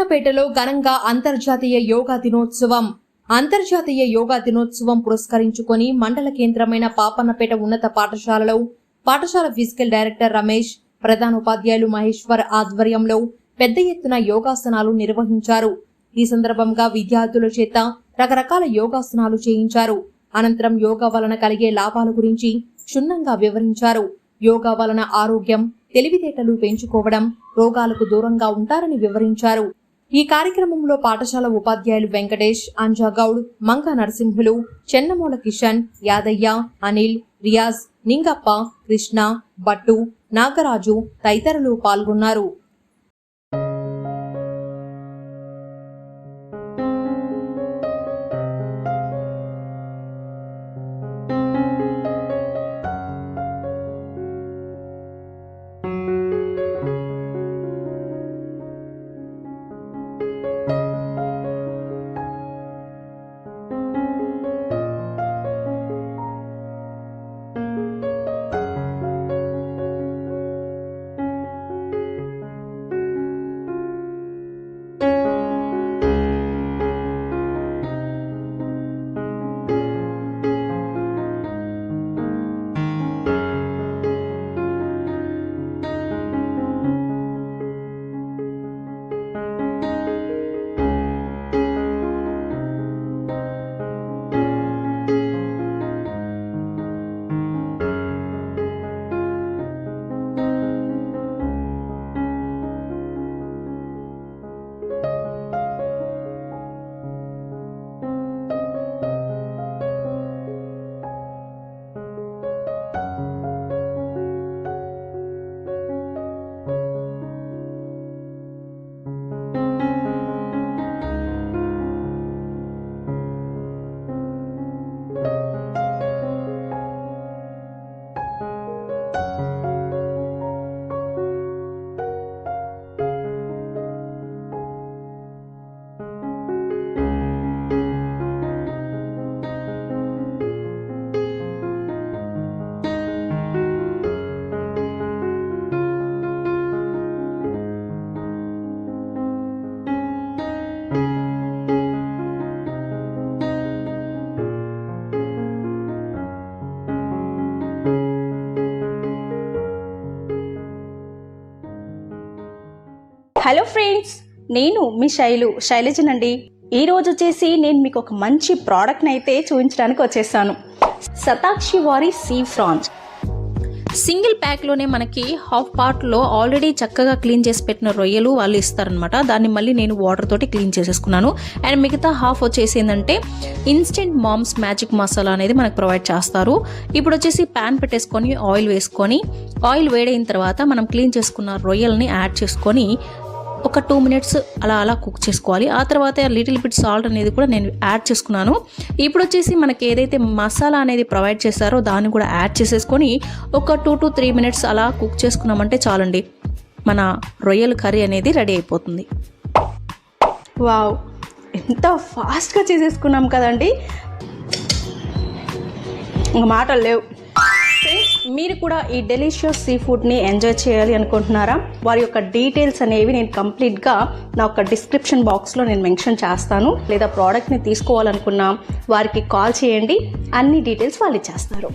పాపన్నపేటలో ఘనంగా అంతర్జాతీయ యోగా దినోత్సవం పురస్కరించుకొని మండల కేంద్రమైన పాపన్నపేట ఉన్నత పాఠశాలలో పాఠశాల ఫిజికల్ డైరెక్టర్ రమేష్, ప్రధానోపాధ్యాయులు మహేశ్వర్ ఆధ్వర్యంలో పెద్ద ఎత్తున యోగాసనాలు నిర్వహించారు. ఈ సందర్భంగా విద్యార్థుల చేత రకరకాల యోగాసనాలు చేయించారు. అనంతరం యోగా వలన కలిగే లాభాల గురించి క్షుణ్ణంగా వివరించారు. యోగా వలన ఆరోగ్యం, తెలివితేటలు పెంచుకోవడం, రోగాలకు దూరంగా ఉంటారని వివరించారు. ఈ కార్యక్రమంలో పాఠశాల ఉపాధ్యాయులు వెంకటేష్, అంజాగౌడ్, మంగ నరసింహులు, చెన్నమూల కిషన్, యాదయ్య, అనిల్, రియాజ్, నింగప్ప, కృష్ణ, బట్టు, నాగరాజు తదితరులు పాల్గొన్నారు. హలో ఫ్రెండ్స్, నేను మీ శైలజనండి. ఈరోజు వచ్చేసి నేను మీకు ఒక మంచి ప్రోడక్ట్ని అయితే చూపించడానికి వచ్చేసాను. శతాక్షి వారి సీ ఫ్రాన్స్ సింగిల్ ప్యాక్లోనే మనకి హాఫ్ పార్ట్లో ఆల్రెడీ చక్కగా క్లీన్ చేసి పెట్టిన రొయ్యలు వాళ్ళు ఇస్తారనమాట. దాన్ని మళ్ళీ నేను వాటర్ తోటి క్లీన్ చేసేసుకున్నాను. అండ్ మిగతా హాఫ్ వచ్చేసి ఏంటంటే ఇన్స్టెంట్ మామ్స్ మ్యాజిక్ మసాలా అనేది మనకు ప్రొవైడ్ చేస్తారు. ఇప్పుడు వచ్చేసి ప్యాన్ పెట్టేసుకొని ఆయిల్ వేసుకొని, ఆయిల్ వేడైన తర్వాత మనం క్లీన్ చేసుకున్న రొయ్యల్ని యాడ్ చేసుకొని ఒక 2 minutes అలా కుక్ చేసుకోవాలి. ఆ తర్వాత లిటిల్ బిట్ సాల్ట్ అనేది కూడా నేను యాడ్ చేసుకున్నాను. ఇప్పుడు వచ్చేసి మనకి ఏదైతే మసాలా అనేది ప్రొవైడ్ చేస్తారో దాన్ని కూడా యాడ్ చేసేసుకొని ఒక 2 to 3 minutes అలా కుక్ చేసుకున్నామంటే చాలండి, మన రొయ్యల కర్రీ అనేది రెడీ అయిపోతుంది. వావ్, ఎంత ఫాస్ట్గా చేసేసుకున్నాం కదండి, ఇంకా మాటలు లేవు. మీరు కూడా ఈ డెలిషియస్ సీ ఫుడ్ని ఎంజాయ్ చేయాలి అనుకుంటున్నారా? వారి యొక్క డీటెయిల్స్ అనేవి నేను కంప్లీట్గా నా యొక్క డిస్క్రిప్షన్ బాక్స్లో నేను మెన్షన్ చేస్తాను. లేదా ప్రోడక్ట్ని తీసుకోవాలనుకున్నా వారికి కాల్ చేయండి, అన్ని డీటెయిల్స్ వాళ్ళు ఇచ్చేస్తారు.